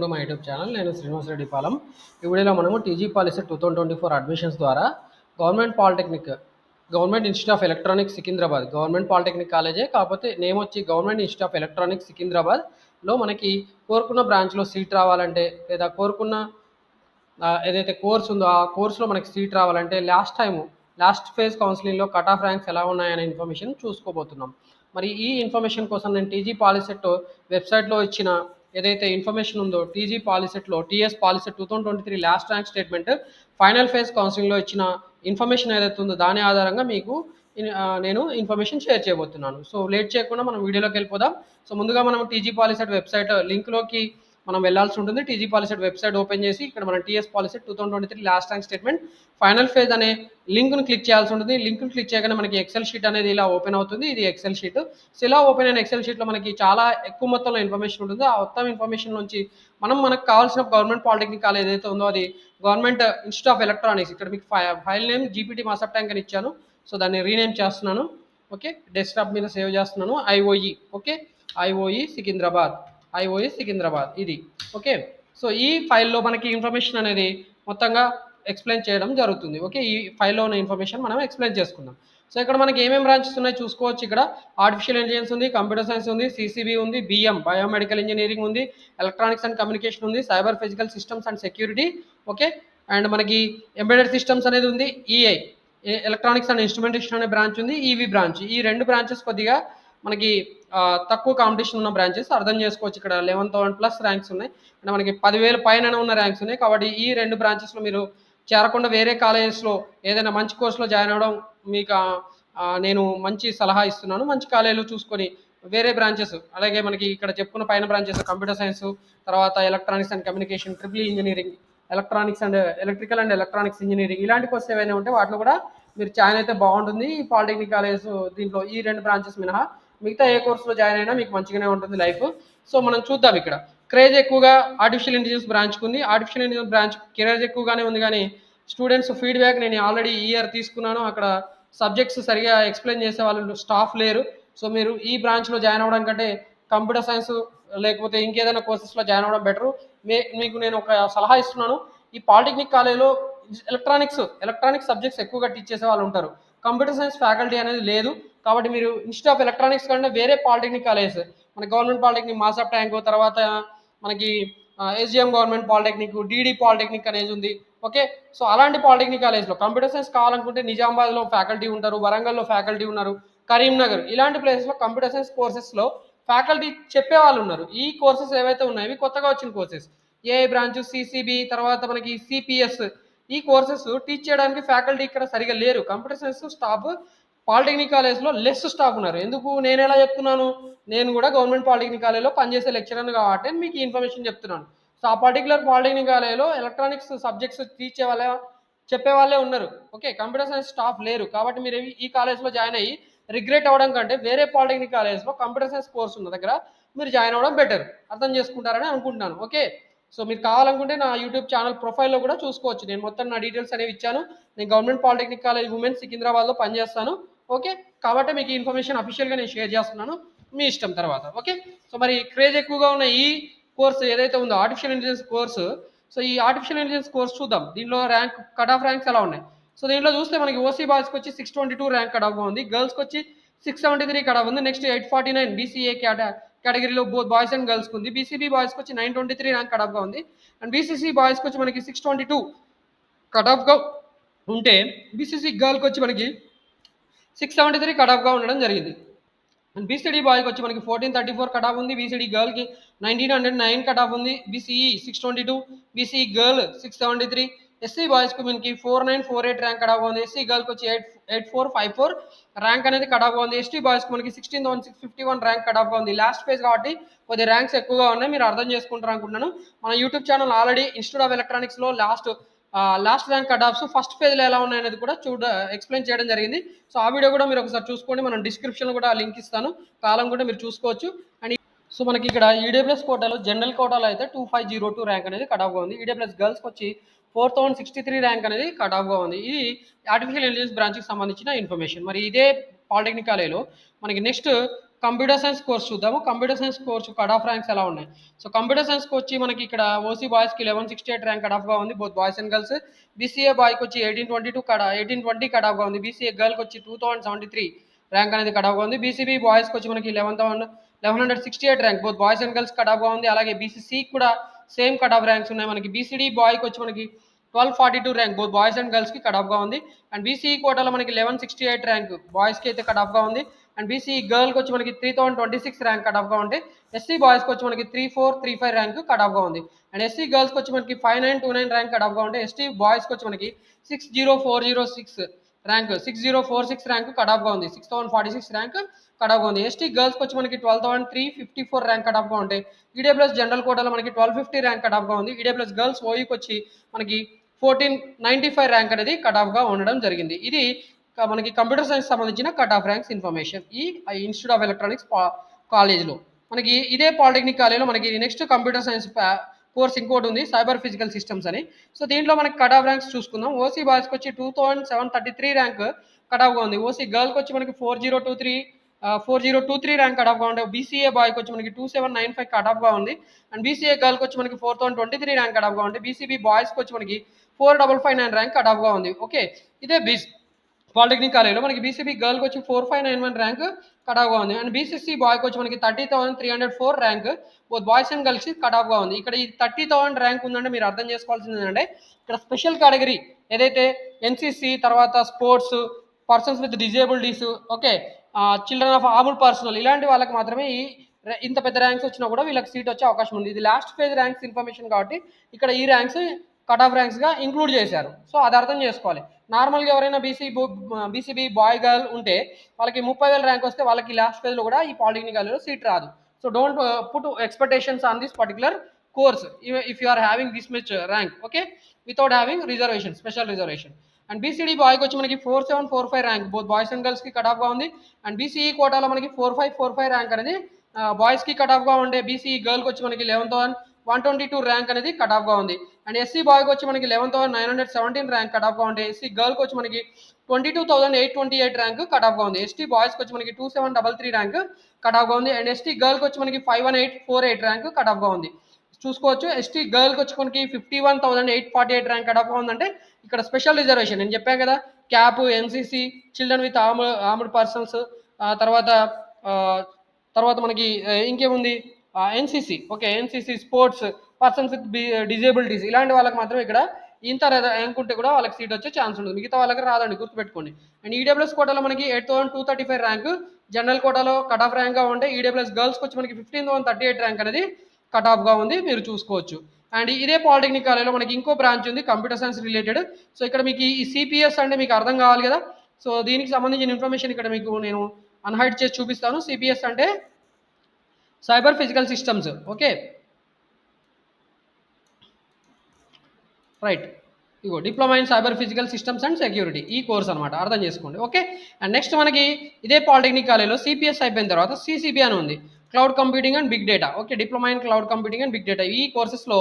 To my YouTube channel. నేను శ్రీనివాస్ రెడ్డి పాలెం. ఈ వీడియోలో మనము టీజీ పాలసీ 2024 అడ్మిషన్స్ ద్వారా government polytechnic, government institute of electronics Secunderabad, government polytechnic కాలేజే కాకపోతే నేమ్ వచ్చి గవర్నమెంట్ ఇన్స్టిట్యూట్ ఆఫ్ ఎలక్ట్రానిక్స్ సికింద్రాబాద్లో మనకి కోరుకున్న బ్రాంచ్లో సీట్ రావాలంటే లేదా కోరుకున్న ఏదైతే కోర్స్ ఉందో ఆ కోర్సులో మనకి సీట్ రావాలంటే లాస్ట్ ఫేజ్ కౌన్సిలింగ్లో కట్ ఆఫ్ ర్యాంక్స్ ఎలా ఉన్నాయనే ఇన్ఫర్మేషన్ చూసుకోబోతున్నాం. మరి ఈ ఇన్ఫర్మేషన్ కోసం నేను టీజీ పాలిసెట్ వెబ్సైట్లో ఇచ్చిన ఏదైతే ఇన్ఫర్మేషన్ ఉందో టీజీ పాలిసెట్లో TS Polycet 2023 last rank statement final phase కౌన్సిలింగ్లో ఇచ్చిన ఇన్ఫర్మేషన్ ఏదైతే ఉందో దాని ఆధారంగా మీకు నేను ఇన్ఫర్మేషన్ షేర్ చేయబోతున్నాను. సో లేట్ చేయకుండా మనం వీడియోలోకి వెళ్ళిపోదాం. సో ముందుగా మనం టీజీ పాలిసెట్ వెబ్సైట్ లింక్లోకి మనం వెళ్ళాల్సి ఉంటుంది. టీజీ పాలిసెట్ వెబ్సైట్ ఓపెన్ చేసి ఇక్కడ మనం TS Polycet 2023 last rank statement final phase అనే లింక్ను క్లిక్ చేయాల్సి ఉంటుంది. లింక్ను క్లిక్ చేయగానే మనకి ఎక్సెల్ షీట్ అనేది ఇలా ఓపెన్ అవుతుంది. ఇది ఎక్సెల్ షీట్. సో ఇలా ఓపెన్ అయిన ఎక్సెల్ షీట్లో మనకి చాలా ఎక్కువ మొత్తంలో ఇన్ఫర్మేషన్ ఉంటుంది. ఆ మొత్తం ఇన్ఫర్మేషన్ నుంచి మనకు కావాల్సిన గవర్నమెంట్ పాలిటెక్నిక్ కాలేజ్ ఏదైతే ఉందో అది గవర్నమెంట్ ఇన్స్టిట్యూట్ ఆఫ్ ఎలక్ట్రానిక్స్, ఇక్కడ మీకు ఫైల్ నేమ్ జీపీటీ మాసప్ ట్యాంక్ అని ఇచ్చాను. సో దాన్ని రీనేమ్ చేస్తున్నాను. ఓకే, డెస్క్టాప్ మీద సేవ్ చేస్తున్నాను. ఐఓఈ, ఓకే, ఐఓఈ సికింద్రాబాద్ ఇది. ఓకే, సో ఈ ఫైల్లో మనకి ఇన్ఫర్మేషన్ అనేది మొత్తంగా ఎక్స్ప్లెయిన్ చేయడం జరుగుతుంది. ఓకే, ఈ ఫైల్లో ఉన్న ఇన్ఫర్మేషన్ మనం ఎక్స్ప్లెయిన్ చేసుకుందాం. సో ఇక్కడ మనకి ఏమేమి బ్రాంచెస్ ఉన్నాయి చూసుకోవచ్చు. ఇక్కడ ఆర్టిఫిషియల్ ఇంటెలిజెన్స్ ఉంది, కంప్యూటర్ సైన్స్ ఉంది, సిసిబి ఉంది, బిఎం బయోమెడికల్ ఇంజనీరింగ్ ఉంది, ఎలక్ట్రానిక్స్ అండ్ కమ్యూనికేషన్ ఉంది, cyber physical systems and security, okay, and మనకి ఎంబెడెడ్ సిస్టమ్స్ అనేది ఉంది, ఈఐ ఎలక్ట్రానిక్స్ అండ్ ఇన్స్ట్రుమెంటేషన్ అనే బ్రాంచ్ ఉంది, ఈవీ బ్రాంచ్. ఈ రెండు బ్రాంచెస్ కొద్దిగా మనకి తక్కువ కాంపిటీషన్ ఉన్న బ్రాంచెస్ అర్థం చేసుకోవచ్చు. ఇక్కడ 11,000+ ర్యాంక్స్ ఉన్నాయి, అంటే మనకి 10,000 పైన ఉన్న ర్యాంక్స్ ఉన్నాయి. కాబట్టి ఈ రెండు బ్రాంచెస్లో మీరు చేరకుండా వేరే కాలేజెస్లో ఏదైనా మంచి కోర్సులో జాయిన్ అవ్వడం మీకు నేను మంచి సలహా ఇస్తున్నాను. మంచి కాలేజీలు చూసుకొని వేరే బ్రాంచెస్, అలాగే మనకి ఇక్కడ చెప్పుకున్న పైన బ్రాంచెస్ కంప్యూటర్ సైన్స్, తర్వాత electronics and communication, triple engineering, electronics and electrical and electronics engineering, ఇలాంటి కోర్స్ ఏవైనా ఉంటే వాటిలో కూడా మీరు జాయిన్ అయితే బాగుంటుంది. ఈ పాలిటెక్నిక్ కాలేజ్ దీంట్లో ఈ రెండు బ్రాంచెస్ మినహా మిగతా ఏ కోర్సులో జాయిన్ అయినా మీకు మంచిగానే ఉంటుంది లైఫ్. సో మనం చూద్దాం. ఇక్కడ క్రేజ్ ఎక్కువగా ఆర్టిఫిషియల్ ఇంటెలిజెన్స్ బ్రాంచ్కి ఉంది. ఆర్టిఫిషియల్ ఇంటెలిజెన్స్ బ్రాంచ్ క్రేజ్ ఎక్కువగానే ఉంది, కానీ స్టూడెంట్స్ ఫీడ్బ్యాక్ నేను ఆల్రెడీ ఇయర్ తీసుకున్నాను. అక్కడ సబ్జెక్ట్స్ సరిగా ఎక్స్ప్లెయిన్ చేసే వాళ్ళు స్టాఫ్ లేరు. సో మీరు ఈ బ్రాంచ్లో జాయిన్ అవ్వడం కంటే కంప్యూటర్ సైన్స్ లేకపోతే ఇంకేదైనా కోర్సెస్లో జాయిన్ అవ్వడం బెటరు. మీకు నేను ఒక సలహా ఇస్తున్నాను. ఈ పాలిటెక్నిక్ కాలేజ్లో ఎలక్ట్రానిక్స్ సబ్జెక్ట్స్ ఎక్కువగా టీచ్ చేసే వాళ్ళు ఉంటారు. కంప్యూటర్ సైన్స్ ఫ్యాకల్టీ అనేది లేదు. కాబట్టి మీరు ఇన్స్టిట్యూట్ ఆఫ్ ఎలక్ట్రానిక్స్ కంటే వేరే పాలిటెక్నిక్ కాలేజెస్, మన గవర్నమెంట్ పాలిటెక్నిక్ మాసప్ ట్యాంక్, తర్వాత మనకి SGM government polytechnic, DD polytechnic అనేది ఉంది. ఓకే, సో అలాంటి పాలిటెక్నిక్ కాలేజ్లో కంప్యూటర్ సైన్స్ కావాలనుకుంటే నిజామాబాద్లో ఫ్యాకల్టీ ఉంటారు, వరంగల్లో ఫ్యాకల్టీ ఉన్నారు, కరీంనగర్ ఇలాంటి ప్లేసెస్లో కంప్యూటర్ సైన్స్ కోర్సెస్లో ఫ్యాకల్టీ చెప్పే వాళ్ళు ఉన్నారు. ఈ కోర్సెస్ ఏవైతే ఉన్నాయో ఇవి కొత్తగా వచ్చిన కోర్సెస్, ఏఐ బ్రాంచ్, సిసిబి, తర్వాత మనకి సిపిఎస్, ఈ కోర్సెస్ టీచ్ చేయడానికి ఫ్యాకల్టీ ఇక్కడ సరిగా లేరు. కంప్యూటర్ సైన్స్ స్టాఫ్ పాలిటెక్నిక్ కాలేజ్లో లెస్ స్టాఫ్ ఉన్నారు. ఎందుకు నేను ఎలా చెప్తున్నాను, నేను కూడా గవర్నమెంట్ పాలిటెక్నిక్ కాలేజ్లో పనిచేసే లెక్చరర్ కాబట్టి మీకు ఇన్ఫర్మేషన్ చెప్తున్నాను. సో ఆ పర్టికులర్ పాలిటెక్నిక్ కాలేజ్లో ఎలక్ట్రానిక్స్ సబ్జెక్ట్స్ చెప్పే వాళ్ళే ఉన్నారు. ఓకే, కంప్యూటర్ సైన్స్ స్టాఫ్ లేరు. కాబట్టి మీరు ఈ కాలేజ్లో జాయిన్ అయ్యి రిగ్రెట్ అవ్వడం కంటే వేరే పాలిటెక్నిక్ కాలేజ్లో కంప్యూటర్ సైన్స్ కోర్స్ ఉన్న దగ్గర మీరు జాయిన్ అవ్వడం బెటర్. అర్థం చేసుకుంటారని అనుకుంటున్నాను. ఓకే, సో మీరు కావాలనుకుంటే నా యూట్యూబ్ ఛానల్ ప్రొఫైల్లో కూడా చూసుకోవచ్చు. నేను మొత్తం నా డీటెయిల్స్ అనేవి ఇచ్చాను. నేను గవర్నమెంట్ పాలిటెక్నిక్ కాలేజ్ ఉమెన్స్ సికింద్రాబాద్లో పనిచేస్తాను. ఓకే, కాబట్టి మీకు ఇన్ఫర్మేషన్ అఫీషియల్గా నేను షేర్ చేస్తున్నాను, మీ ఇష్టం తర్వాత. ఓకే, సో మరి క్రేజ్ ఎక్కువగా ఉన్న ఈ కోర్సు ఏదైతే ఉందో ఆర్టిఫిషియల్ ఇంటెలిజెన్స్ కోర్సు, సో ఈ ఆర్టిఫిషియల్ ఇంటెలిజెన్స్ కోర్స్ చూద్దాం. దీనిలో కట్ ఆఫ్ ర్యాంక్స్ ఎలా ఉన్నాయి. సో దీంట్లో చూస్తే మనకి ఓసీ బాయ్స్కి వచ్చి 622 ర్యాంక్ కట్ ఆఫ్గా ఉంది, గర్ల్స్కి వచ్చి 673 కట్ ఆఫ్ ఉంది. నెక్స్ట్ 849 బీసీఏ కేటగిరీలో బోత్ బాయ్స్ అండ్ గర్ల్స్కి ఉంది. బీసీబీ బాయ్స్కి వచ్చి 923 ర్యాంక్ కట్ ఆఫ్గా ఉంది. అండ్ బీసీసీ బాయ్స్కి వచ్చి మనకి 622 కట్ ఆఫ్గా ఉంటే బీసీసీ గర్ల్కి వచ్చి మనకి 673 కట్ ఆఫ్గా ఉండడం జరిగింది. అండ్ బీసీడీ బాయ్కి వచ్చి మనకి 1434 కట్ ఆఫ్ ఉంది. బీసీడీ గర్ల్కి 1909 కట్ ఆఫ్ ఉంది. BCE 622, BCE girl 673. ఎస్సీ బాయ్స్కి మనకి 4948 ర్యాంక్ కట్ ఆఫ్ ఉంది. ఎస్సీ గర్ల్కి వచ్చి 8454 ర్యాంక్ అనేది కట్ ఆఫ్గా ఉంది. ఎస్టీ బాయ్స్కి మనకి 16,651 ర్యాంక్ కట్ ఆఫ్గా ఉంది. లాస్ట్ ఫేజ్ కాబట్టి కొద్ది ర్యాంక్స్ ఎక్కువగా ఉన్నాయి, మీరు అర్థం చేసుకుంటారు అనుకుంటున్నాను. మన YouTube channel already institute of ఎలక్ట్రానిక్స్లో last rank cut offs first ఫేజ్లో ఎలా ఉన్నాయనేది కూడా ఎక్స్ప్లెయిన్ చేయడం జరిగింది. సో ఆ వీడియో కూడా మీరు ఒకసారి చూసుకోండి. మనం డిస్క్రిప్షన్లో కూడా లింక్ ఇస్తాను, కాలం కూడా మీరు చూసుకోవచ్చు. అండ్ సో మనకి ఇక్కడ ఈడబ్ల్యూఎస్ కోటాలో జనరల్ కోటాలో అయితే 2502 ర్యాంక్ అనేది కట్ ఆఫ్గా ఉంది. ఈడబ్ల్యూఎస్ గర్ల్స్కి వచ్చి 4063 ర్యాంక్ అనేది కట్ ఆఫ్గా ఉంది. ఇది ఆర్టిఫిషియల్ ఇంటెలిజెన్స్ బ్రాంచ్కి సంబంధించిన ఇన్ఫర్మేషన్. మరి ఇదే పాలిటెక్నిక్ కాలేజ్లో మనకి నెక్స్ట్ కంప్యూటర్ సైన్స్ కోర్స్ చూద్దాము. Computer science course cut off ranks ఎలా ఉన్నాయి. సో కంప్యూటర్ సైన్స్కి వచ్చి మనకి ఇక్కడ ఓసీ బాయ్స్కి 1168 ర్యాంక్ కట్ ఆఫ్గా ఉంది, both boys and girls. BCA బాయ్కి వచ్చి 1820 కట్ ఆఫ్గా ఉంది. బీసీఏ గర్ల్కి వచ్చి 2073 ర్యాంక్ అనేది కట్ ఆఫ్గా ఉంది. బీసీబీ బాయ్స్కి వచ్చి మనకి 1168 rank, both boys and girls cut ఆఫ్గా ఉంది. అలాగే బీసీసీ కూడా సేమ్ కట్ ఆఫ్ ర్యాంక్స్ ఉన్నాయి మనకి. బీసీడీ బాయ్కి వచ్చి మనకి 1242 ర్యాంక్, బోత్ బాయ్స్ అండ్ గర్ల్స్కి కట్ ఆఫ్గా ఉంది. అండ్ బీసీఈ కోటాలో మనకి 1168 ర్యాంక్ బాయ్స్కి అయితే కట్ ఆఫ్గా ఉంది. అండ్ బీసీఈ గర్ల్కి వచ్చి మనకి 3026 ర్యాంక్ కట్ ఆఫ్గా ఉంటే ఎస్సీ బాయ్స్కి వచ్చి మనకి 3435 ర్యాంక్ కట్ ఆఫ్గా ఉంది. అండ్ ఎస్సీ గర్ల్స్కి వచ్చి మనకి 5929 ర్యాంక్ కట్ ఆఫ్గా ఉంటే ఎస్టీ బాయ్స్కి వచ్చి మనకి 60406 ర్యాంక్ 6046 ర్యాంక్ కట్ ఆఫ్గా ఉంది. 6046 ర్యాంక్ కట్ ఆఫ్గా ఉంది. ఎస్టీ గర్ల్స్కి వచ్చి మనకి 12354 ర్యాంక్ కట్ ఆఫ్గా ఉంటాయి. ఈడబ్ల్యూఎస్ జనరల్ కోటాలో మనకి 1250 ర్యాంక్ కట్ ఆఫ్గా ఉంది. ఈడబ్ల్యూఎస్ గర్ల్స్ ఓయూకి వచ్చి మనకి 1495 ర్యాంక్ అనేది కట్ ఆఫ్గా ఉండడం జరిగింది. ఇది మనకి కంప్యూటర్ సైన్స్ సంబంధించిన కట్ ఆఫ్ ర్యాంక్స్ ఇన్ఫర్మేషన్ ఈ ఇన్స్టిట్యూట్ ఆఫ్ ఎలక్ట్రానిక్స్ కాలేజ్లో. మనకి ఇదే పాలిటెక్నిక్ కాలేజ్లో మనకి నెక్స్ట్ కంప్యూటర్ సైన్స్ కోర్స్ ఇంకోటి ఉంది, సైబర్ ఫిజికల్ సిస్టమ్స్ అని. సో దీంట్లో మనకి కట్ ఆఫ్ ర్యాంక్స్ చూసుకుందాం. ఓసీ బాయ్స్కి వచ్చి 2733 ర్యాంక్ కట్ ఆఫ్గా ఉంది. ఓసీ గర్ల్కి వచ్చి మనకి 4023 ర్యాంక్ కట్ ఆఫ్గా ఉండే. బీసీఏ బాయ్కి వచ్చి మనకి 2795 కట్ ఆఫ్గా ఉంది. అండ్ బీసీఏ గర్ల్కి వచ్చి మనకి 4023 ర్యాంక్ కట్ ఆఫ్గా ఉంది. బీసీబీ బాయ్స్కి వచ్చి మనకి 4559 ర్యాంక్ కట్ ఆఫ్గా ఉంది. ఓకే, ఇదే పాలిటెక్నిక్ కాలేజ్లో మనకి బీసీబీ గర్ల్కి వచ్చి 4591 ర్యాంక్ కట్ ఆఫ్గా ఉంది. అండ్ బీసీసీ బాయ్కి వచ్చి మనకి 30,304 rank, both boys and girls cut ఆఫ్గా ఉంది. ఇక్కడ ఈ 30,000 ర్యాంక్ ఉందంటే మీరు అర్థం చేసుకోవాల్సింది ఏంటంటే ఇక్కడ స్పెషల్ కేటగిరీ ఏదైతే ఎన్సీసీ, తర్వాత sports, persons with disabilities, okay, children of armed personal, ఇలాంటి వాళ్ళకి మాత్రమే ఇంత పెద్ద ర్యాంక్స్ వచ్చినా కూడా వీళ్ళకి సీట్ వచ్చే అవకాశం ఉంది. ఇది లాస్ట్ ఫేజ్ ర్యాంక్స్ ఇన్ఫర్మేషన్ కాబట్టి ఇక్కడ ఈ ర్యాంక్స్ కట్ ఆఫ్ ర్యాంక్స్గా ఇంక్లూడ్ చేశారు. సో అది అర్థం చేసుకోవాలి. నార్మల్గా ఎవరైనా బీసీబీ బాయ్ గర్ల్ ఉంటే వాళ్ళకి 30,000 ర్యాంక్ వస్తే వాళ్ళకి లాస్ట్ ఫేజ్లో కూడా ఈ పాలిటెక్నిక్ కాలేజ్లో సీట్ రాదు. So don't put expectations on this particular course if you are having this much rank, okay, without having reservation, special reservation. And BCD బాయ్కి వచ్చి మనకి 4745 ర్యాంక్, బోత్ బాయ్స్ అండ్ గర్ల్స్కి కట్ ఆఫ్గా ఉంది. అండ్ బీసీఈ కోటాలో మనకి 4545 rank అనేది బాయ్స్కి కట్ ఆఫ్గా ఉండే. బీసీఈ గర్ల్కి వచ్చి మనకి 11,122 ర్యాంక్ అనేది కట్ ఆఫ్గా ఉంది. అండ్ ఎస్సీ బాయ్కి వచ్చి మనకి 11,917 ర్యాంక్ కట్ ఆఫ్గా ఉంటే ఎస్సీ గర్ల్కి వచ్చి మనకి 22,828 ర్యాంక్ కట్ ఆఫ్గా ఉంది. ఎస్టీ బాయ్స్కి వచ్చి మనకి 2733 ర్యాంక్ కట్ ఆఫ్గా ఉంది. అండ్ ఎస్టీ గర్ల్కి వచ్చి మనకి 51848 ర్యాంక్ కట్ ఆఫ్గా ఉంది. చూసుకోవచ్చు. ఎస్టీ గర్ల్కి వచ్చి మనకి 51,848 ర్యాంక్ కట్ ఆఫ్గా ఉందంటే ఇక్కడ స్పెషల్ రిజర్వేషన్ నేను చెప్పాను కదా, cap, NCC, children with armed persons, తర్వాత తర్వాత మనకి ఇంకేముంది NCC, okay, NCC, sports, persons with disabilities, ఇలాంటి వాళ్ళకి మాత్రం ఇక్కడ ఇంత అనుకుంటే కూడా వాళ్ళకి సీట్ వచ్చే ఛాన్స్ ఉంటుంది. మిగతా వాళ్ళకి రాదండి, గుర్తుపెట్టుకోండి. అండ్ ఈడబ్ల్యూఎస్ కోటాలో మనకి 8,235 ర్యాంక్ జనరల్ కోటాలో కట్ ఆఫ్ ర్యాంక్గా ఉంటే ఈడబ్ల్యూఎస్ గర్ల్స్కి వచ్చి మనకి 15,038 ర్యాంక్ అనేది కట్ ఆఫ్గా ఉంది, మీరు చూసుకోవచ్చు. అండ్ ఇదే పాలిటెక్నిక్ కాలేజ్లో మనకి ఇంకో బ్రాంచ్ ఉంది కంప్యూటర్ సైన్స్ రిలేటెడ్. సో ఇక్కడ మీకు ఈ సిపిఎస్ అంటే మీకు అర్థం కావాలి కదా. సో దీనికి సంబంధించిన ఇన్ఫర్మేషన్ ఇక్కడ మీకు నేను అన్హైడ్ చేసి చూపిస్తాను. సిపిఎస్ అంటే cyber physical systems, okay, right, ego diploma in cyber physical systems and security, ఈ కోర్స్ అనమాట, అర్థం చేసుకోండి. ఓకే, అండ్ నెక్స్ట్ మనకి ఇదే పాలిటెక్నిక్ కాలేజ్లో సిపిఎస్ అయిపోయిన తర్వాత సిసిబి అని ఉంది, cloud computing and big data. Okay, diploma in cloud computing and big data. ఈ కోర్సెస్లో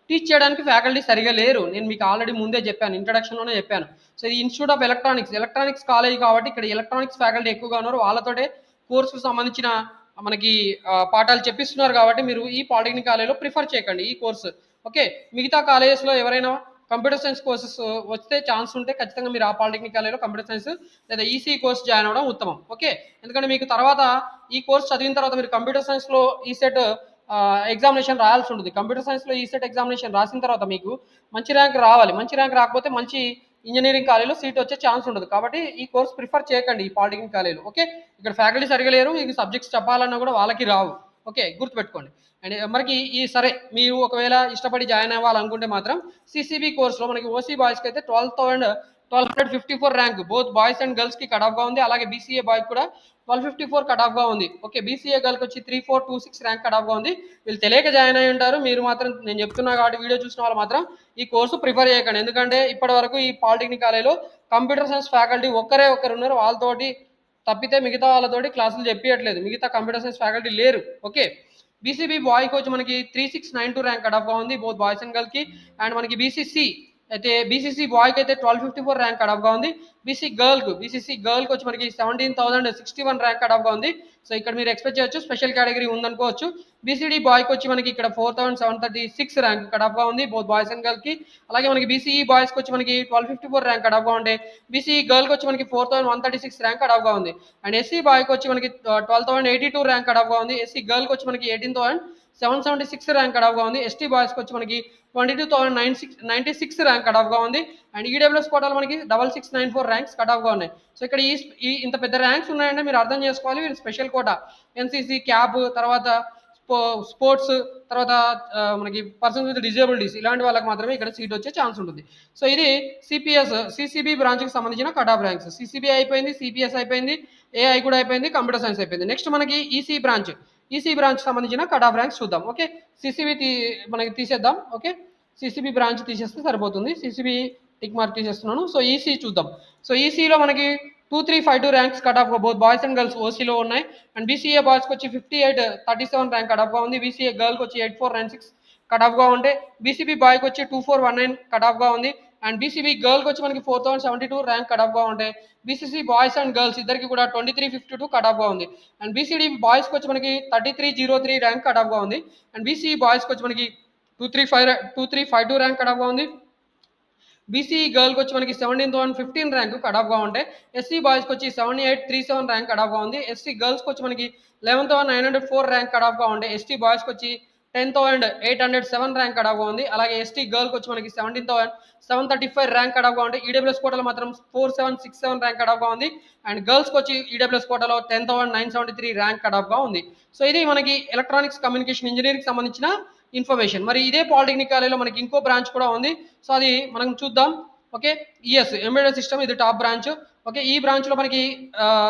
టీచ్ చేయడానికి ఫ్యాకల్టీ సరిగా లేరు. నేను మీకు ఆల్రెడీ ముందే చెప్పాను, ఇంట్రడక్షన్లోనే చెప్పాను. సో ఇది ఇన్స్టిట్యూట్ ఆఫ్ ఎలక్ట్రానిక్స్ కాలేజ్ కాబట్టి ఇక్కడ ఎలక్ట్రానిక్స్ ఫ్యాకల్టీ ఎక్కువగా ఉన్నారు. వాళ్ళతోటే కోర్సుకు సంబంధించిన మనకి పాఠాలు చెప్పిస్తున్నారు కాబట్టి మీరు ఈ పాలిటెక్నిక్ కాలేజ్లో ప్రిఫర్ చేయకండి ఈ కోర్సు. ఓకే, మిగతా కాలేజెస్లో ఎవరైనా కంప్యూటర్ సైన్స్ కోర్సెస్ వస్తే ఛాన్స్ ఉంటే ఖచ్చితంగా మీరు ఆ పాలిటెక్నిక్ కాలేజ్లో కంప్యూటర్ సైన్స్ లేదా ఈసీ కోర్స్ జాయిన్ అవ్వడం ఉత్తమం. ఓకే, ఎందుకంటే మీకు తర్వాత ఈ కోర్స్ చదివిన తర్వాత మీరు కంప్యూటర్ సైన్స్లో ఈసెట్ ఎగ్జామినేషన్ రాయాల్సి ఉంటుంది. కంప్యూటర్ సైన్స్లో ఈసెట్ ఎగ్జామినేషన్ రాసిన తర్వాత మీకు మంచి ర్యాంక్ రావాలి. మంచి ర్యాంక్ రాకపోతే మంచి ఇంజనీరింగ్ కాలేజ్లో సీట్ వచ్చే ఛాన్స్ ఉండదు. కాబట్టి ఈ కోర్స్ ప్రిఫర్ చేయకండి ఈ పాలిటెక్నిక్ కాలేజ్లో. ఓకే, ఇక్కడ ఫ్యాకల్టీ సరిగా లేరు, మీకు సబ్జెక్ట్స్ చెప్పాలన్నా కూడా వాళ్ళకి రావు. ఓకే, గుర్తుపెట్టుకోండి. అండ్ మనకి ఈ సరే మీరు ఒకవేళ ఇష్టపడి జాయిన్ అవ్వాలనుకుంటే మాత్రం సిసిబి కోర్స్లో మనకి ఓసీ బాయ్స్కి అయితే 12,1254 ర్యాంక్, బోత్ బాయ్స్ అండ్ గర్ల్స్కి కట్ ఆఫ్గా ఉంది. అలాగే బీసీఏ బాయ్కి కూడా 1254 కట్ ఆఫ్గా ఉంది. ఓకే, బీసీఏ గర్ల్కి వచ్చి 3426 ర్యాంక్ కట్ ఆఫ్గా ఉంది. వీళ్ళు తెలియక జాయిన్ అయి ఉంటారు. మీరు మాత్రం నేను చెప్తున్నా కాబట్టి వీడియో చూసిన వాళ్ళు మాత్రం ఈ కోర్సు ప్రిఫర్ చేయకండి. ఎందుకంటే ఇప్పటి వరకు ఈ పాలిటెక్నిక్ కాలేజ్లో కంప్యూటర్ సైన్స్ ఫ్యాకల్టీ ఒక్కరే ఉన్నారు. వాళ్ళతోటి తప్పితే మిగతా వాళ్ళతోటి క్లాసులు చెప్పియట్లేదు. మిగతా కంప్యూటర్ సైన్స్ ఫ్యాకల్టీ లేరు. ఓకే, బీసీబీ బాయ్కి వచ్చి మనకి 3692 ర్యాంక్ కట్ ఆఫ్గా ఉంది, బోత్ బాయ్స్ అండ్ గర్ల్కి. అండ్ మనకి బీసీసీ అయితే బీసీసీ బాయ్కి అయితే 1254 ర్యాంక్ కట్ ఆఫ్గా ఉంది. బీసీసీ గర్ల్కి వచ్చి మనకి 17,061 ర్యాంక్ కట్ ఆఫ్గా ఉంది. సో ఇక్కడ మీరు ఎక్స్పెక్ట్ చేయొచ్చు స్పెషల్ కేటగిరీ ఉందనుకోవచ్చు. బీసీడీ బాయ్కి వచ్చి మనకి ఇక్కడ 4,736 ర్యాంక్ కట్ ఆఫ్గా ఉంది బోత్ బాయ్స్ అండ్ గర్ల్కి. అలాగే మనకి బీసీఈ బాయ్స్కి వచ్చి మనకి 1254 ర్యాంక్ కట్ ఆఫ్గా ఉంటే బీసీఈ గర్ల్కి వచ్చి మనకి 4,136 ర్యాంక్ కట్ ఆఫ్గా ఉంది. అండ్ ఎస్సీ బాయ్కి వచ్చి మనకి 12,082 ర్యాంక్ కట్ ఆఫ్గా ఉంది. ఎస్సీ గర్ల్కి వచ్చి మనకి 18,776 ర్యాంక్ కట్ ఆఫ్గా ఉంది. ఎస్టీ బాయ్స్కి వచ్చి మనకి 22,996 ర్యాంక్ కట్ ఆఫ్గా ఉంది. అండ్ ఈడబ్ల్యూఎస్ కోటాలో మనకి 6694 ర్యాంక్స్ కట్ ఆఫ్గా ఉన్నాయి. సో ఇక్కడ ఈ ఇంత పెద్ద ర్యాంక్స్ ఉన్నాయంటే మీరు అర్థం చేసుకోవాలి వీళ్ళు స్పెషల్ కోటా ఎన్సీసీ క్యాబ్ తర్వాత స్పోర్ట్స్ తర్వాత మనకి పర్సన్స్ విత్ డిజేబిలిటీస్ ఇలాంటి వాళ్ళకి మాత్రమే ఇక్కడ సీట్ వచ్చే ఛాన్స్ ఉంటుంది. సో ఇది సిసిబి బ్రాంచ్కి సంబంధించిన కట్ ఆఫ్ ర్యాంక్స్. సిసిబి అయిపోయింది, సిపిఎస్ అయిపోయింది, ఏఐ కూడా అయిపోయింది, కంప్యూటర్ సైన్స్ అయిపోయింది. నెక్స్ట్ మనకి ఈసీ బ్రాంచ్ సంబంధించిన కట్ ఆఫ్ ర్యాంక్స్ చూద్దాం. ఓకే, సిసిబి మనకి తీసేద్దాం. ఓకే, సిసిబి బ్రాంచ్ తీసేస్తే సరిపోతుంది. సిసిబి టిక్ మార్క్ తీసేస్తున్నాను. సో ఈసీ చూద్దాం. సో ఈసీలో మనకి 2352 ranks cut off both boys and girls ఓసీలో ఉన్నాయి. అండ్ బీసీఏ బాయ్స్కి వచ్చి 5837 ర్యాంక్ కట్ ఆఫ్గా ఉంది. బీసీఏ గర్ల్కి వచ్చి 8496 కట్ ఆఫ్గా ఉంటే బీసీబీ బాయ్కి వచ్చి 2419 కట్ ఆఫ్గా ఉంది. అండ్ బీసీబీ గర్ల్కి వచ్చి మనకి 4072 ర్యాంక్ కట్ ఆఫ్గా ఉంటాయి. బీసీసీ బాయ్స్ అండ్ గర్ల్స్ ఇద్దరికి కూడా 2352 కట్ ఆఫ్గా ఉంది. అండ్ బీసీడీ బాయ్స్కి వచ్చి మనకి 3303 ర్యాంక్ కట్ ఆఫ్గా ఉంది. అండ్ బీసీఈ బాయ్స్కి వచ్చి మనకి 2352 ర్యాంక్ కట్ ఆఫ్గా ఉంది. బీసీఈ గర్ల్కి వచ్చి మనకి 17,015 ర్యాంక్ కట్ ఆఫ్గా ఉంటాయి. ఎస్సీ బాయ్స్కి వచ్చి 7837 ర్యాంక్ కట్ ఆఫ్గా ఉంది. ఎస్సీ గర్ల్స్కి వచ్చి మనకి 11,904 ర్యాంక్ కట్ ఆఫ్గా ఉంటాయి. ఎస్టీ బాయ్స్కి వచ్చి 10,807 ర్యాంక్ కట్ ఆఫ్గా ఉంది. అలాగే ఎస్టీ గర్ల్కి వచ్చి మనకి 17,735 ర్యాంక్ కట్ ఆఫ్గా ఉంటాయి. ఈడబ్ల్యూఎస్ కోటాలో మాత్రం 4767 ర్యాంక్ కట్ ఆఫ్గా ఉంది. అండ్ గర్ల్స్కి వచ్చి ఈడబ్ల్యూఎస్ కోటాలో 10,973 ర్యాంక్ కట్ ఆఫ్గా ఉంది. సో ఇది మనకి ఎలక్ట్రానిక్స్ కమ్యూనికేషన్ ఇంజనీరింగ్ సంబంధించిన ఇన్ఫర్మేషన్. మరి ఇదే పాలిటెక్నిక్ కాలేజ్లో మనకి ఇంకో బ్రాంచ్ కూడా ఉంది. సో అది మనం చూద్దాం. ఓకే, ఎంబెడెడ్ సిస్టమ్ ఇది టాప్ బ్రాంచ్. ఓకే, ఈ బ్రాంచ్లో మనకి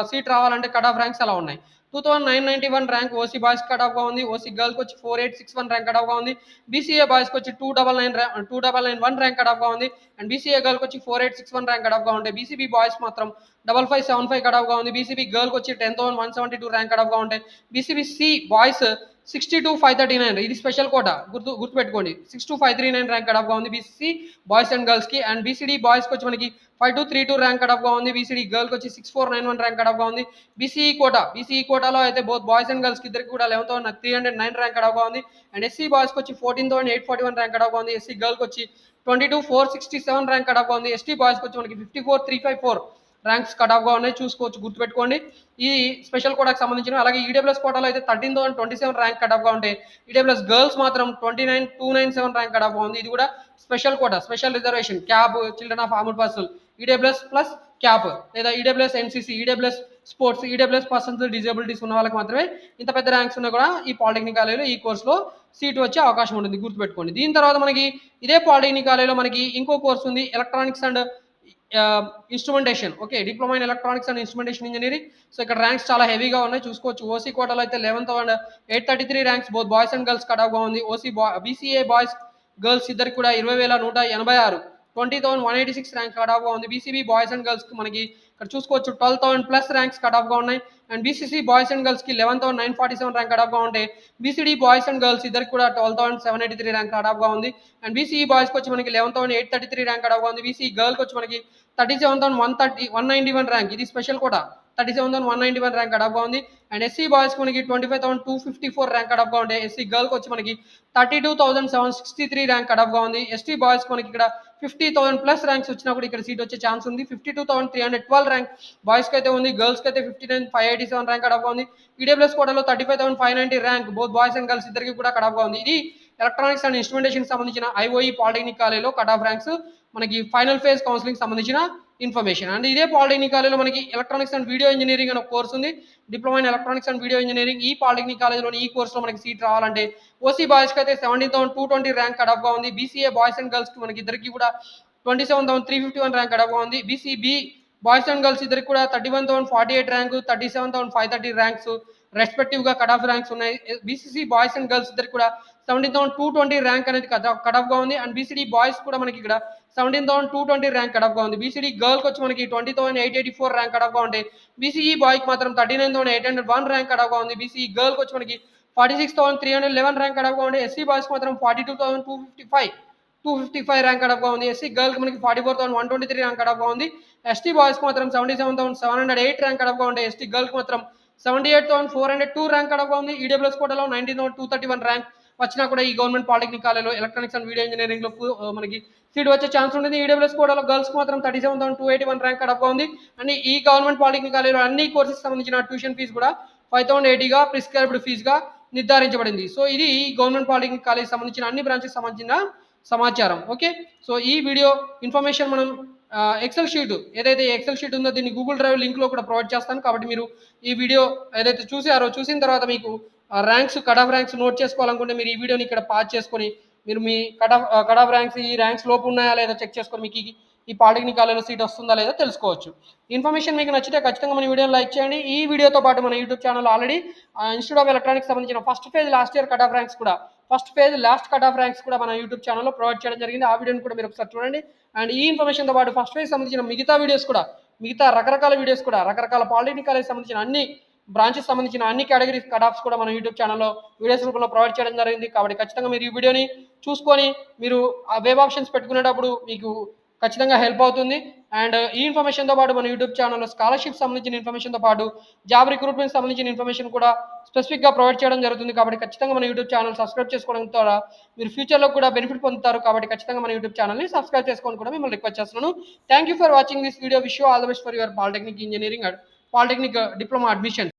సీట్ రావాలంటే కట్ ఆఫ్ ర్యాంక్స్ ఎలా ఉన్నాయి? 2991 ర్యాంక్ ఓసీ బాయ్స్ కట్ ఆఫ్గా ఉంది. ఓసీ గర్ల్కి వచ్చి 4861 ర్యాంక్ కట్ ఆఫ్గా ఉంది. బీసీఏ బాయ్స్కి వచ్చి 2991 ర్యాంక్ కట్ ఆఫ్గా ఉంది. అండ్ బీసీఏ గర్ల్కి వచ్చి 4861 ర్యాంక్ కట్ ఆఫ్గా ఉంటాయి. బీసీబీ బాయ్స్ మాత్రం 5575 కట్ ఆఫ్గా ఉంది. బీసీబీ గర్ల్కి వచ్చి 10,172 ర్యాంక్ కట్ ఆఫ్గా ఉంటాయి. బీసీబీ సి బాయ్స్ 62,539 ఇది స్పెషల్ కోటా గుర్తుపెట్టుకోండి. 62,539 ర్యాంక్ కట్ ఆఫ్గా ఉంది బీసీసీ బాయ్స్ అండ్ గర్ల్స్కి. అండ్ బీసీడీ బాయ్స్కి వచ్చి మనకి 5232 ర్యాంక్ కట్ ఆఫ్గా ఉంది. బీసీడీ గర్ల్కి వచ్చి 6491 ర్యాంక్ కట్ ఆఫ్గా ఉంది. బీసీఈ కోటాలో అయితే బోత్ బాయ్స్ అండ్ గర్ల్స్కి ఇద్దరికి కూడా 11,309 ర్యాంక్ కట్ ఆఫ్గా ఉంది. అండ్ ఎస్సీ బాయ్స్కి వచ్చి 14,841 ర్యాంక్ కట్ ఆఫ్గా ఉంది. ఎస్సీ గర్ల్కి వచ్చి 22,467 ర్యాంక్ కట్ ఆఫ్గా ఉంది. ఎస్టీ బాయ్స్కి వచ్చి మనకి 54,354 ర్యాంక్స్ కట్ ఆఫ్గా ఉన్నాయి. చూసుకోవచ్చు, గుర్తుపెట్టుకోండి ఈ స్పెషల్ కోటాకి సంబంధించిన. అలాగే ఈడబ్ల్యూఎస్ కోటాలో అయితే 13,027 ర్యాంక్ కట్ ఆఫ్గా ఉంటాయి. ఈడబ్ల్యూఎస్ గర్ల్స్ మాత్రం 29,297 ర్యాంక్ కట్ ఆఫ్గా ఉంది. ఇది కూడా special quota, special reservation, CAP, children of armed personnel, EWS plus CAP లేదా EWS NCC, EWS sports, EWS persons disabilities ఉన్న వాళ్ళకి మాత్రమే ఇంత పెద్ద ర్యాంక్స్ ఉన్నా కూడా ఈ పాలిటెక్నిక్ కాలేజీలో ఈ కోర్సులో సీట్ వచ్చే అవకాశం ఉంటుంది, గుర్తుపెట్టుకోండి. దీని తర్వాత మనకి ఇదే పాలిటెక్నిక్ కాలేజీలో మనకి ఇంకో కోర్స్ ఉంది, electronics and instrumentation. Okay, diploma in electronics and instrumentation engineering. So ఇక్కడ ర్యాంక్స్ చాలా హెవీగా ఉన్నాయి, చూసుకోవచ్చు. ఓసీ కోటాలో అయితే 11,833 ranks both boys and girls cut ఆఫ్గా ఉంది. బీసీఏ బాయ్స్ గర్ల్స్ ఇద్దరికి కూడా 20,186 20,186 ర్యాంక్ కట్ ఆఫ్గా ఉంది. బీసీబీ బాయ్స్ అండ్ గర్ల్స్కి మనకి ఇక్కడ చూసుకోవచ్చు 12,000 ప్లస్ ర్యాంక్స్ కట్ ఆఫ్గా ఉన్నాయి. అండ్ బీసీసీ బాయ్స్ అండ్ గర్ల్స్కి 11,947 ర్యాంక్ కట్ ఆఫ్గా ఉంటాయి. బీసీడీ బాయ్స్ అండ్ గర్ల్స్ ఇద్దరికి కూడా 12,783 ర్యాంక్ కట్ ఆఫ్గా ఉంది. అండ్ బీసీఈ బాయ్స్కి వచ్చి మనకి 11,833 ర్యాంక్ కట్ ఆఫ్గా ఉంది. బీసీ గర్ల్కి వచ్చి మనకి 37,191 ర్యాంక్, ఇది స్పెషల్ కోటా, 37,191 ర్యాంక్ కట్ ఆఫ్గా ఉంది. అండ్ ఎస్సీ బాయ్స్కి మనకి 25,254 ర్యాంక్ కట్ ఆఫ్గా ఉంటాయి. ఎస్సీ గర్ల్కి వచ్చి మనకి 32,763 ర్యాంక్ కట్ ఆఫ్గా ఉంది. ఎస్టీ బాయ్స్కి మనకి ఇక్కడ 50,000 ప్లస్ ర్యాంక్స్ వచ్చినా కూడా ఇక్కడ సీట్ వచ్చే ఛాన్స్ ఉంది. 52,312 ర్యాంక్ బాయ్స్కి అయితే ఉంది. గర్ల్స్కి అయితే 59,587 ర్యాంక్ కట్ ఆఫ్గా ఉంది. ఈడబ్ల్యూఎస్ కోటాలో 35,590 rank both boys and girls ఇద్దరికి కూడా కట్ ఆఫ్గా ఉంది. ఇది ఎలక్ట్రానిక్స్ అండ్ ఇన్స్ట్రుమెంటేషన్ సంబంధించిన ఐఓఈ పాలిటెక్నిక్ కాలేజ్లో కట్ ఆఫ్ ర్యాంక్స్ మనకి ఫైనల్ ఫేజ్ కౌన్సిలింగ్ సంబంధించిన ఇన్ఫర్మేషన్. అండ్ ఇదే పాలిటెక్నిక్ కాలేజ్లో మనకి ఎలక్ట్రానిక్స్ అండ్ వీడియో ఇంజనీరింగ్ అనే కోర్స్ ఉంది, diploma in electronics and video engineering. ఈ పాలిటెక్నిక్ కాలేజ్లోని ఈ కోర్సులో మనకి సీట్ రావాలంటే ఓసీ బాయ్స్కి అయితే 17,220 ర్యాంక్ కట్ ఆఫ్గా ఉంది. బీసీఏ బాయ్స్ అండ్ గర్ల్స్కి మనకి ఇద్దరికి కూడా 27,351 ర్యాంక్ కట్ ఆఫ్గా ఉంది. బీసీబీ బాయ్స్ అండ్ గర్ల్స్ ఇద్దరికి కూడా 31,048 ర్యాంకు, 37,530 ర్యాంక్స్ రెస్పెక్టివ్గా కట్ ఆఫ్ ర్యాంక్స్ ఉన్నాయి. బీసీసీ బాయ్స్ అండ్ గర్ల్స్ ఇద్దరికి కూడా 17,220 ర్యాంక్ అనేది కట్ ఆఫ్గా ఉంది. అండ్ బీసీడీ బాయ్స్ కూడా మనకి ఇక్కడ 17,220 ర్యాంక్ కట్ ఆఫ్గా ఉంది. బీసీడీ గర్ల్కి వచ్చి మనకి 20,884 ర్యాంక్ కట్ ఆఫ్గా ఉంటాయి. బీసీఈ బాయ్కి మాత్రం 39,801 ర్యాంక్ కట్ ఆఫ్గా ఉంది. బీసీఈ గర్ల్కి వచ్చి మనకి 46,311 ర్యాంక్ కట్ ఆఫ్గా ఉంది. ఎస్సీ బాయ్స్కి మాత్రం 42,255 255 ర్యాంక్ కడపగా ఉంది. ఎస్సీ గర్ల్కి మనకి 44,123 ర్యాంక్ కడపగా ఉంది. ఎస్టీ బాయ్స్కి మాత్రం 77,708 ర్యాంక్ కడపగా ఉండే ఎస్టీ గర్ల్కి మాత్రం 78,402 ర్యాంక్ కడపగా ఉంది. ఈడబ్ల్యూఎస్ కోటాలో 19,231 ర్యాంక్ వచ్చినా కూడా ఈ గవర్నమెంట్ పాలిటెక్నిక్ కాలేజ్లో ఎలక్ట్రానిక్స్ అండ్ వీడియో ఇంజనీరింగ్లో మనకి సీట్ వచ్చే ఛాన్స్ ఉంటుంది. ఈడబ్ల్యూఎస్ కోటాలో గర్ల్స్కి మాత్రం 37,281 ర్యాంక్ కడపగా ఉంది. అండ్ ఈ గవర్నమెంట్ పాలిటెక్నిక్ కాలేజ్లో అన్ని కోర్సెస్ సంబంధించిన ట్యూషన్ ఫీజు కూడా 5,080గా ప్రిస్క్రైబ్డ్ ఫీజుగా నిర్ధారించబడింది. సో ఇది గవర్నమెంట్ పాలిటెక్నిక్ కాలేజ్ సంబంధించిన అన్ని బ్రాంచెస్ సంబంధించిన సమాచారం. ఓకే, సో ఈ వీడియో ఇన్ఫర్మేషన్ మనం ఎక్సెల్ షీట్ ఏదైతే ఎక్సెల్ షీట్ ఉందో దీన్ని గూగుల్ డ్రైవ్ లింక్లో కూడా ప్రొవైడ్ చేస్తాను. కాబట్టి మీరు ఈ వీడియో ఏదైతే చూసారో చూసిన తర్వాత మీకు ranks cut off ranks note చేసుకోవాలనుకుంటే మీరు ఈ వీడియోని ఇక్కడ పాజ్ చేసుకొని మీరు మీ కట్ ఆఫ్ ర్యాంక్స్ ఈ ర్యాంక్స్ లోపు ఉన్నాయా లేదా చెక్ చేసుకొని మీకు ఈ పాలిటెక్నిక్ కాలేజ్లో సీట్ వస్తుందా లేదా తెలుసుకోవచ్చు. ఇన్ఫర్మేషన్ మీకు నచ్చితే ఖచ్చితంగా మన వీడియోని లైక్ చేయండి. ఈ వీడియోతో పాటు మన YouTube channel already institute of electronics సంబంధించిన first phase last year cut off ranks కూడా లాస్ట్ కట్ ఆఫ్ ర్యాంక్స్ కూడా మన యూట్యూబ్ ఛానల్లో ప్రొవైడ్ చేయడం జరిగింది. ఆ వీడియోని కూడా మీరు ఒకసారి చూడండి. అండ్ ఈ ఇన్ఫర్మేషన్తో పాటు ఫస్ట్ ఫేజ్ సంబంధించిన మిగతా రకరకాల వీడియోస్ కూడా రకరకాల పాలిటెక్నిక్ కాలేజ్ సంబంధించిన అన్ని బ్రాంచెస్ సంబంధించిన అన్ని కేటగిరీ కట్ ఆఫ్స్ కూడా మన యూట్యూబ్ ఛానల్లో వీడియోస్ రూపంలో ప్రొవైడ్ చేయడం జరిగింది. కాబట్టి ఖచ్చితంగా మీరు ఈ వీడియోని చూసుకొని మీరు ఆ వెబ్ ఆప్షన్స్ పెట్టుకునేటప్పుడు మీకు ఖచ్చితంగా హెల్ప్ అవుతుంది. అండ్ ఈ ఇన్ఫర్మేషన్తో పాటు మన యూట్యూబ్ ఛానల్లో స్కాలర్షిప్ సంబంధించిన ఇన్ఫర్మేషన్తో పాటు జాబ్ రిక్రూట్మెంట్ సంబంధించిన ఇన్ఫర్మేషన్ కూడా స్పెసిఫిక్గా ప్రొవైడ్ చేయడం జరుగుతుంది. కాబట్టి ఖచ్చితంగా మన యూట్యూబ్ ఛానల్ సబ్స్క్రైబ్ చేసుకోవడం ద్వారా మీరు ఫ్యూచర్లో కూడా బెనిఫిట్ పొందుతారు. కాబట్టి ఖచ్చితంగా మన యూట్యూబ్ ఛానల్ని సబ్స్క్రైబ్ చేసుకోవడం కూడా మిమ్మల్ని రిక్వెస్ట్ చేస్తున్నాను. Thank you for watching this video. Wish you all the best for your polytechnic engineering and polytechnic diploma admission.